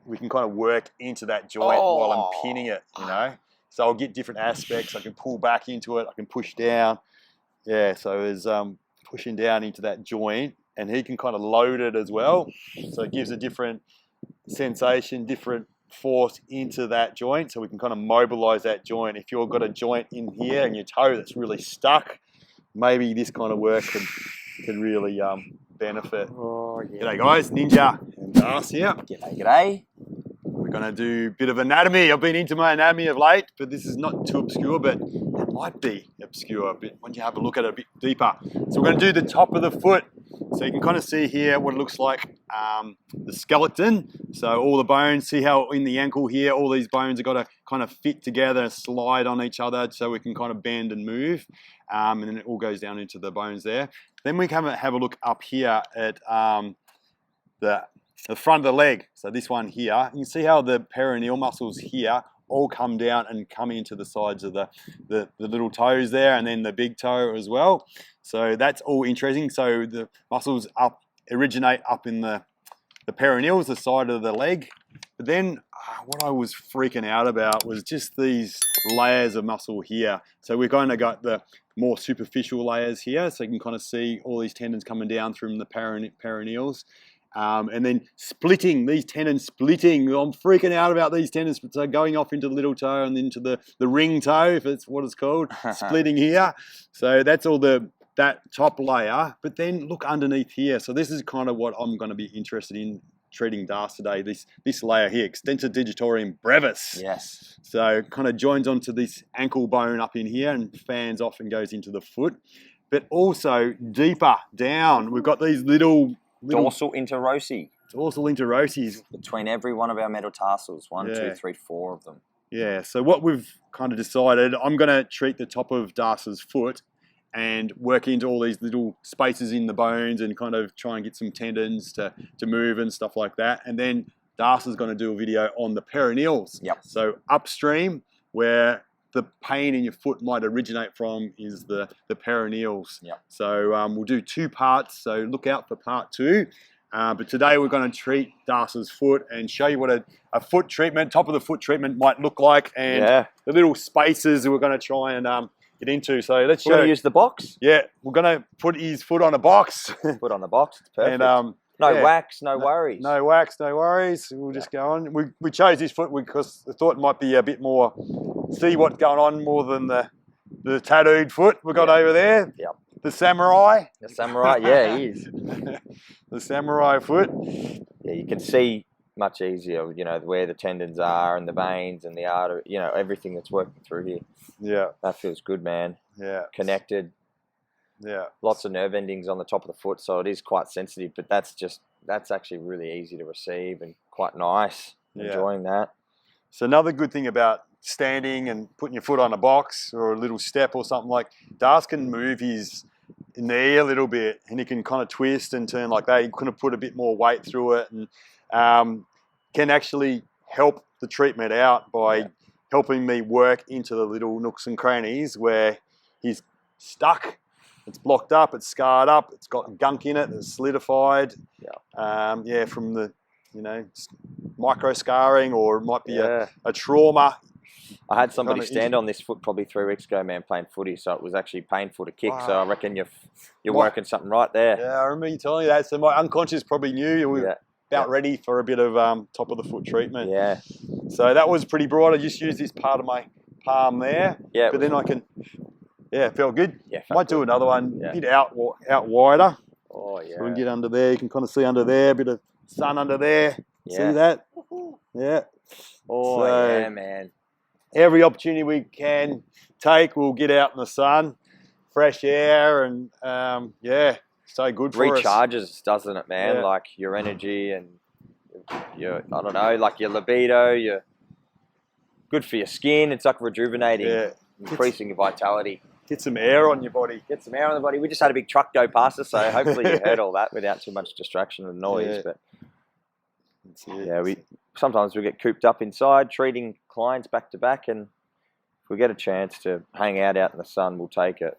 we can kind of work into that joint while I'm pinning it, you know. So I'll get different aspects. I can pull back into it. I can push down. Yeah, so as pushing down into that joint, and he can kind of load it as well. So it gives a different sensation, different force into that joint. So we can kind of mobilize that joint. If you've got a joint in here and your toe that's really stuck, maybe this kind of work can really benefit. Oh, yeah. G'day guys, Ninja and Das here. G'day, g'day. We're going to do a bit of anatomy. I've been into my anatomy of late, but this is not too obscure, but it might be obscure a bit when you have a look at it a bit deeper. So we're going to do the top of the foot. So you can kind of see here what it looks like, the skeleton. So all the bones, see how in the ankle here, all these bones have got to kind of fit together and slide on each other so we can kind of bend and move. And then it all goes down into the bones there. Then we can have a look up here at the front of the leg. So this one here, you can see how the perineal muscles here all come down and come into the sides of the little toes there, and then the big toe as well. So that's all interesting. So the muscles originate up in the perineals, the side of the leg. But then what I was freaking out about was just these layers of muscle here. So we're going to got the more superficial layers here. So you can kind of see all these tendons coming down from the perineals. And then splitting, these tendons splitting. I'm freaking out about these tendons. So going off into the little toe and into the ring toe, if it's what it's called, splitting here. So that's all that top layer. But then look underneath here. So this is kind of what I'm going to be interested in treating Das today. This layer here, extensor digitorum brevis. Yes. So kind of joins onto this ankle bone up in here and fans off and goes into the foot. But also deeper down, we've got these little dorsal interossi. Dorsal interossi. Between every one of our metatarsals. 1, 2, 3, 4 of them. Yeah, so what we've kind of decided, I'm going to treat the top of Das's foot and work into all these little spaces in the bones and kind of try and get some tendons to move and stuff like that. And then Das is going to do a video on the perineals. Yep. So upstream, where the pain in your foot might originate from is the perineals. Yep. So we'll do 2 parts, so look out for part 2. But today we're going to treat Das's foot and show you what a foot treatment, top of the foot treatment might look like, and the little spaces that we're going to try and get into. So let's show. We're going to use the box? Yeah, we're going to put his foot on a box. Put on the box, it's perfect. And, no wax, no worries. No wax, no worries. We'll just go on. We chose this foot because I thought it might be a bit more, see what's going on more than the tattooed foot we got over there. Yep. The samurai. The samurai, yeah, he is. The samurai foot. Yeah, you can see much easier, you know, where the tendons are and the veins and the artery, you know, everything that's working through here. Yeah. That feels good, man. Yeah. Connected. Yeah. Lots of nerve endings on the top of the foot, so it is quite sensitive, but that's actually really easy to receive and quite nice. Yeah. Enjoying that. So another good thing about standing and putting your foot on a box or a little step or something, like Das can move his knee a little bit and he can kind of twist and turn like that. He can put a bit more weight through it and can actually help the treatment out by helping me work into the little nooks and crannies where he's stuck. It's blocked up, it's scarred up, it's got gunk in it, it's solidified. Yeah. From the, you know, micro scarring, or it might be a trauma. I had somebody stand on this foot probably 3 weeks ago, man, playing footy, so it was actually painful to kick. Wow. So I reckon you're working something right there. Yeah, I remember you telling me that. So my unconscious probably knew you were about ready for a bit of top of the foot treatment. Yeah. So that was pretty broad. I just used this part of my palm there. Yeah. But then I can. Yeah, it felt good. Yeah, might do another one, a bit out wider. Oh, yeah. So we can get under there. You can kind of see under there, a bit of sun under there. Yeah. See that? Yeah. Oh, so yeah, man. Every opportunity we can take, we'll get out in the sun, fresh air, and so good for us. Recharges, doesn't it, man? Yeah. Like your energy and your, I don't know, like your libido, good for your skin. It's like rejuvenating, increasing your vitality. Get some air on your body. Get some air on the body. We just had a big truck go past us, so hopefully you heard all that without too much distraction and noise. But sometimes we get cooped up inside treating clients back to back, and if we get a chance to hang out in the sun, we'll take it.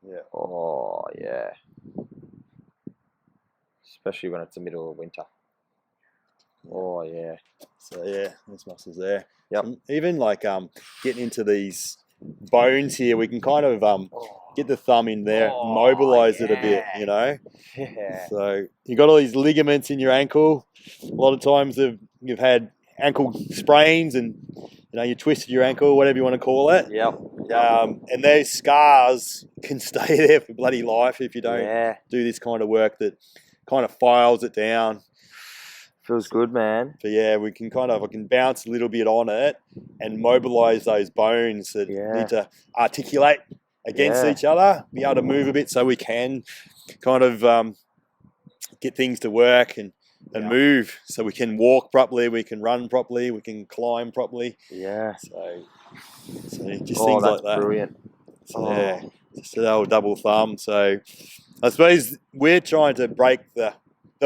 Yeah. Oh, yeah. Especially when it's the middle of winter. Oh, yeah. So yeah, those muscles there. Yep. Even like getting into these bones here, we can kind of get the thumb in there, mobilize it a bit, you know. Yeah. So you got all these ligaments in your ankle. A lot of times you've had ankle sprains, and you twisted your ankle, whatever you want to call it. Yep. And those scars can stay there for bloody life if you don't do this kind of work that kind of files it down. Feels good, man. But yeah, I can bounce a little bit on it and mobilize those bones that need to articulate against each other, be able to move a bit so we can kind of get things to work and move, so we can walk properly, we can run properly, we can climb properly. Yeah. So just things like that. Brilliant. So yeah, just an old double thumb. So I suppose we're trying to break the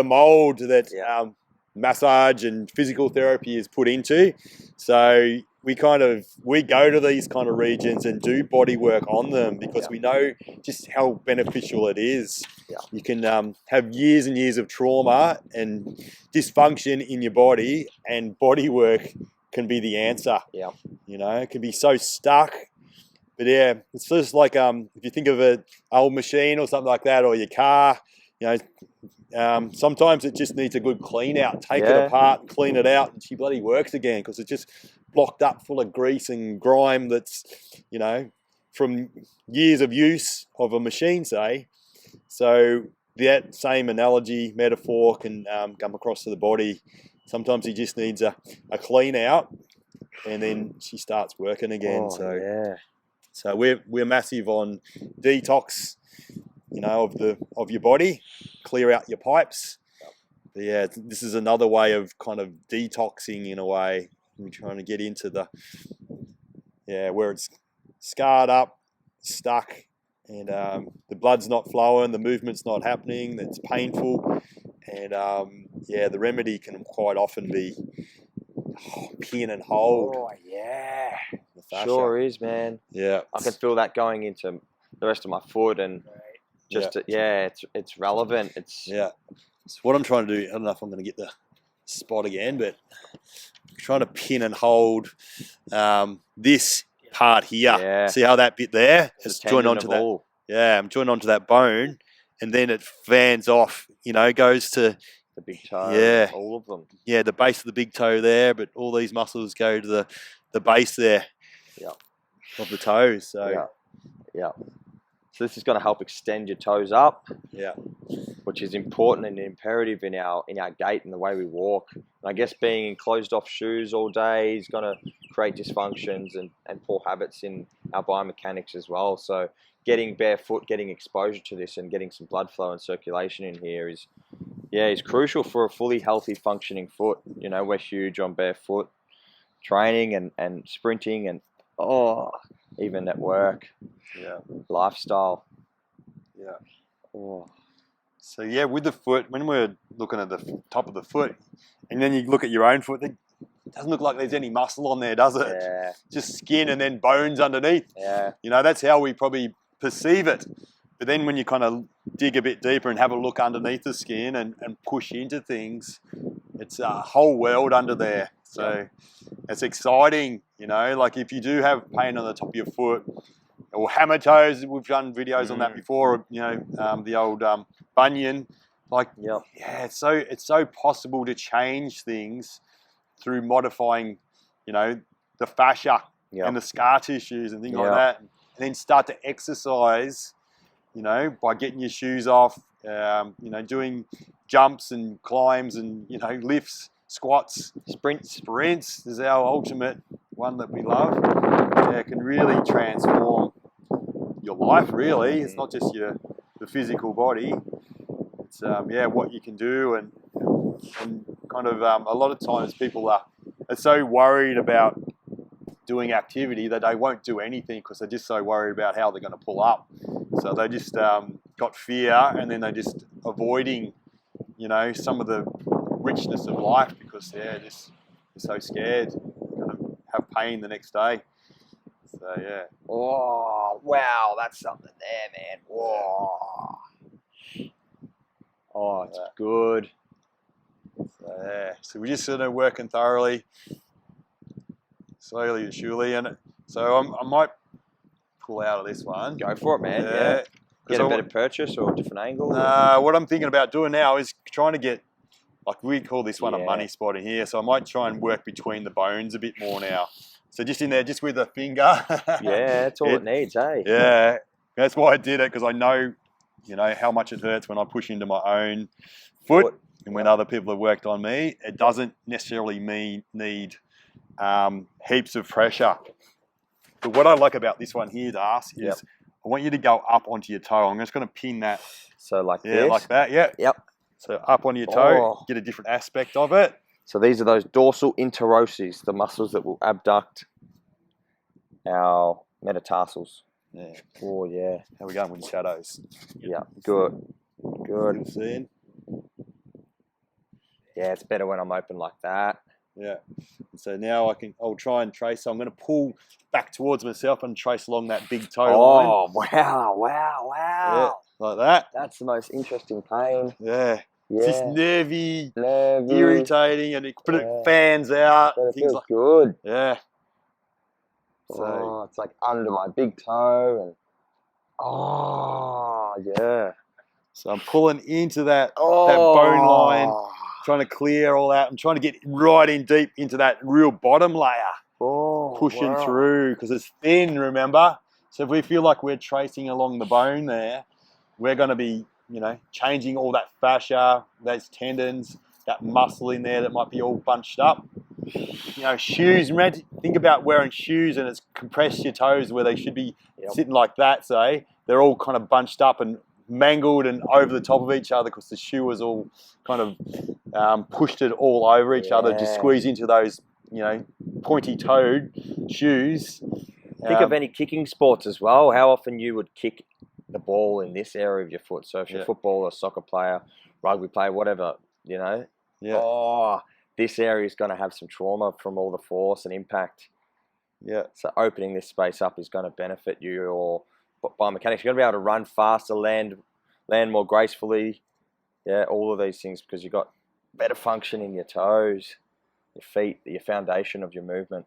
mold that massage and physical therapy is put into. So we go to these kind of regions and do body work on them because we know just how beneficial it is. Yeah. You can have years and years of trauma and dysfunction in your body, and body work can be the answer. Yeah. It can be so stuck. But yeah, it's just like if you think of an old machine or something like that, or your car, sometimes it just needs a good clean out. Take it apart, clean it out, and she bloody works again because it's just blocked up full of grease and grime that's, from years of use of a machine, say. So that same analogy, metaphor can come across to the body. Sometimes he just needs a clean out, and then she starts working again. So we're massive on detox, of your body, clear out your pipes. But yeah, this is another way of kind of detoxing in a way. We're trying to get into where it's scarred up, stuck, and the blood's not flowing, the movement's not happening, that's painful. And the remedy can quite often be pin and hold. Oh yeah, the fascia. Sure is, man. Yeah, I can feel that going into the rest of my foot, and it's relevant. It's So what I'm trying to do, I don't know if I'm going to get the spot again, but I'm trying to pin and hold this part here. Yeah. See how that bit there is joined onto that? All. Yeah, I'm joined onto that bone, and then it fans off, goes to the big toe, all of them. Yeah, the base of the big toe there, but all these muscles go to the base there of the toes. So So this is going to help extend your toes up, which is important and imperative in our gait and the way we walk. And I guess being in closed off shoes all day is going to create dysfunctions and poor habits in our biomechanics as well. So getting barefoot, getting exposure to this and getting some blood flow and circulation in here is crucial for a fully healthy functioning foot. We're huge on barefoot training and sprinting and even at work. Lifestyle. So with the foot, when we're looking at the top of the foot, and then you look at your own foot, it doesn't look like there's any muscle on there, does it? Yeah. Just skin and then bones underneath. Yeah. That's how we probably perceive it. But then when you kind of dig a bit deeper and have a look underneath the skin and push into things, it's a whole world under there. So it's exciting, like if you do have pain on the top of your foot, or hammer toes, we've done videos on that before, or, the old bunion, it's so possible to change things through modifying, the fascia and the scar tissues and things like that, and then start to exercise, by getting your shoes off, doing jumps and climbs and, lifts, squats, sprints is our ultimate one that we love. It can really transform your life, really. It's not just the physical body. It's what you can do, and kind of a lot of times people are so worried about doing activity that they won't do anything because they're just so worried about how they're going to pull up. So they just got fear, and then they're just avoiding, some of the richness of life because they're so scared they're going to have pain the next day. So Oh wow, that's something there, man. Whoa. Oh, it's good. Yeah, so we're just sort of working thoroughly, slowly but surely. And so I might pull out of this one. Go for it, man. Yeah. Get a better purchase or a different angle? What I'm thinking about doing now is trying to get, like we call this one a money spot in here. So I might try and work between the bones a bit more now. So just in there, just with a finger. Yeah, that's all it needs, eh? Yeah, that's why I did it, because I know, you know, how much it hurts when I push into my own foot. And when other people have worked on me, it doesn't necessarily need heaps of pressure. But what I like about this one here, Das, is I want you to go up onto your toe. I'm just going to pin that. So like this? Like that, yeah. Yep. So up on your toe, get a different aspect of it. So these are those dorsal interosseous, the muscles that will abduct our metatarsals. Yeah. Oh, yeah. How we going with the shadows? Yeah, good. Good. Seeing? Yeah, it's better when I'm open like that. Yeah. So now I'll try and trace. So I'm going to pull back towards myself and trace along that big toe line. Oh, wow. Yeah, like that. That's the most interesting pain. Yeah. Yeah. It's just nervy, irritating, and it fans out. But it feels good. Yeah. So it's like under my big toe, and yeah. So I'm pulling into that bone line, trying to clear all out. I'm trying to get right in deep into that real bottom layer, pushing through, because it's thin, remember? So if we feel like we're tracing along the bone there, we're going to be, you know, changing all that fascia, those tendons, that muscle in there that might be all bunched up. You know, shoes, think about wearing shoes and it's compressed your toes where they should be sitting like that, say. They're all kind of bunched up and mangled and over the top of each other because the shoe was all kind of pushed it all over each other to squeeze into those, you know, pointy-toed shoes. Think of any kicking sports as well, how often you would kick the ball in this area of your foot. So if you're a footballer, soccer player, rugby player, whatever, you know, this area is going to have some trauma from all the force and impact. Yeah. So opening this space up is going to benefit your biomechanics. You're going to be able to run faster, land more gracefully. Yeah, all of these things, because you've got better function in your toes, your feet, your foundation of your movement.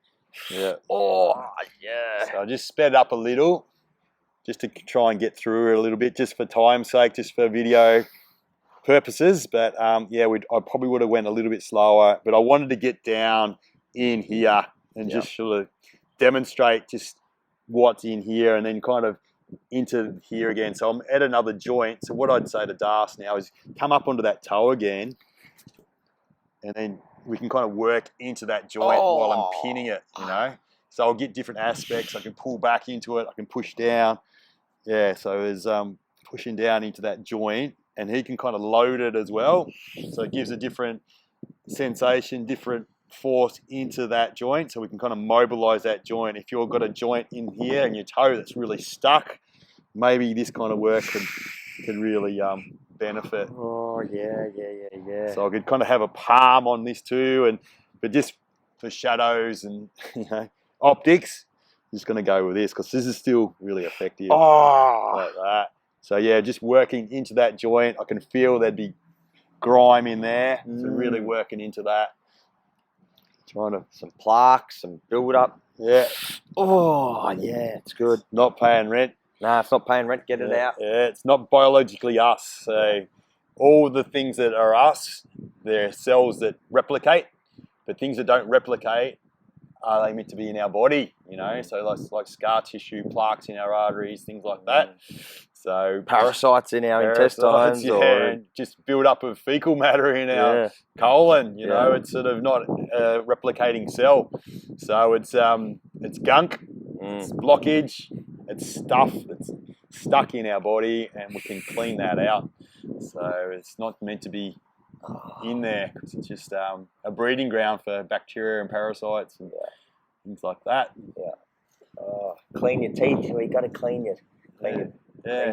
Yeah. Oh, yeah. So I just sped up a little, just to try and get through it a little bit, just for time's sake, just for video purposes. But I probably would have went a little bit slower, but I wanted to get down in here and just sort of demonstrate just what's in here, and then kind of into here again. So I'm at another joint. So what I'd say to Das now is come up onto that toe again, and then we can kind of work into that joint while I'm pinning it, you know. So I'll get different aspects. I can pull back into it. I can push down. Yeah, so there's pushing down into that joint, and he can kind of load it as well. So it gives a different sensation, different force into that joint, so we can kind of mobilize that joint. If you've got a joint in here and your toe that's really stuck, maybe this kind of work can really benefit. Oh, yeah. So I could kind of have a palm on this too, but just for shadows and, you know, optics, I'm just going to go with this because this is still really effective. Like that. So yeah, just working into that joint. I can feel there'd be grime in there. So really working into that. Trying to some plaques, some build up. Yeah. Oh yeah, it's good. Not paying rent. Nah, it's not paying rent. Get it out. Yeah, it's not biologically us. So all the things that are us, they're cells that replicate. But things that don't replicate, are they meant to be in our body? You know, so like scar tissue, plaques in our arteries, things like that. So parasites in our intestines, and just build up of fecal matter in our colon. You know, it's sort of not a replicating cell. So it's gunk, it's blockage, it's stuff that's stuck in our body, and we can clean that out. So it's not meant to be in there because it's just a breeding ground for bacteria and parasites and things like that. Clean your teeth. You got to clean your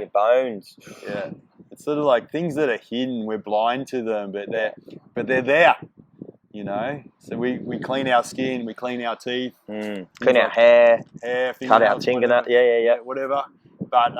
bones. Yeah, it's sort of like things that are hidden. We're blind to them, but they're there. You know, so we clean our skin, we clean our teeth, clean our hair, cut our fingernails, whatever. But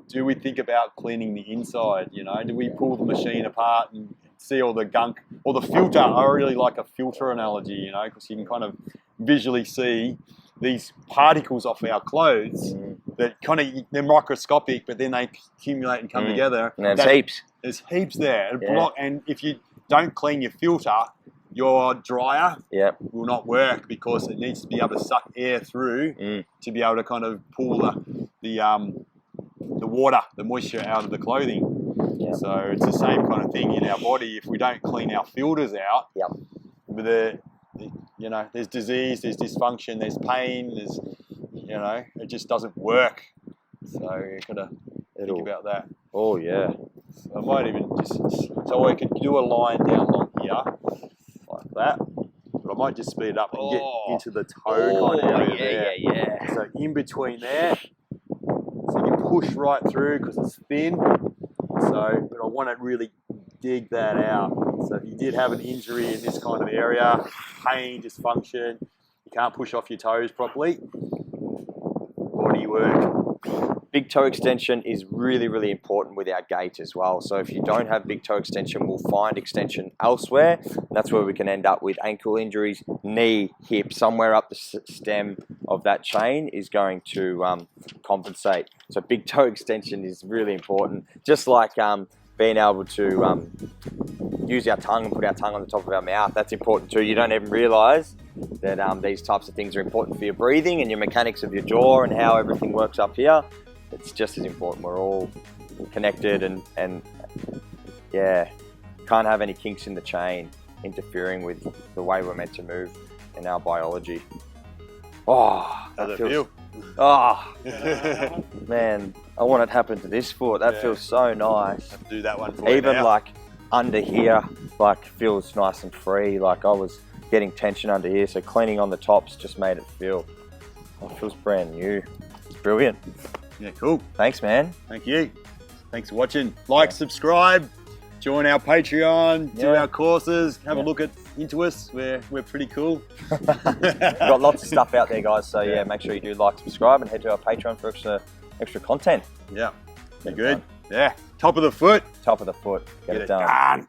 do we think about cleaning the inside? You know, do we pull the machine apart and see all the gunk or the filter. I really like a filter analogy, you know, because you can kind of visually see these particles off our clothes that kind of, they're microscopic, but then they accumulate and come together. And there's heaps. There's heaps there. And if you don't clean your filter, your dryer will not work because it needs to be able to suck air through to be able to kind of pull the water, the moisture out of the clothing. So it's the same kind of thing in our body. If we don't clean our filters out, you know, there's disease, there's dysfunction, there's pain, there's, you know, it just doesn't work. So you've got to think about that. Oh yeah. So I might even so I could do a line down along here like that, but I might just speed it up and get into the toe kind of area there. Yeah. So in between there, so you can push right through because it's thin. So, but I want to really dig that out. So if you did have an injury in this kind of area, pain, dysfunction, you can't push off your toes properly, Bodywork. Big toe extension is really, really important with our gait as well. So if you don't have big toe extension, we'll find extension elsewhere. And that's where we can end up with ankle injuries, knee, hip, somewhere up the stem of that chain is going to compensate. So big toe extension is really important. Just like being able to use our tongue and put our tongue on the top of our mouth, that's important too. You don't even realize that these types of things are important for your breathing and your mechanics of your jaw and how everything works up here. It's just as important. We're all connected and yeah, can't have any kinks in the chain interfering with the way we're meant to move in our biology. Oh, How's it feel? Oh, man, I want it to happen to this foot. That feels so nice. I'll do that one for you Even now. like under here, like feels nice and free. Like I was getting tension under here, so cleaning on the tops just made it feel, it feels brand new. It's brilliant. Yeah, cool. Thanks, man. Thank you. Thanks for watching. Like, subscribe, join our Patreon, do our courses, have a look into us. We're pretty cool. We've got lots of stuff out there, guys. So yeah, make sure you do like, subscribe, and head to our Patreon for extra content. Yeah, be good. Yeah, top of the foot. Top of the foot. Get it done.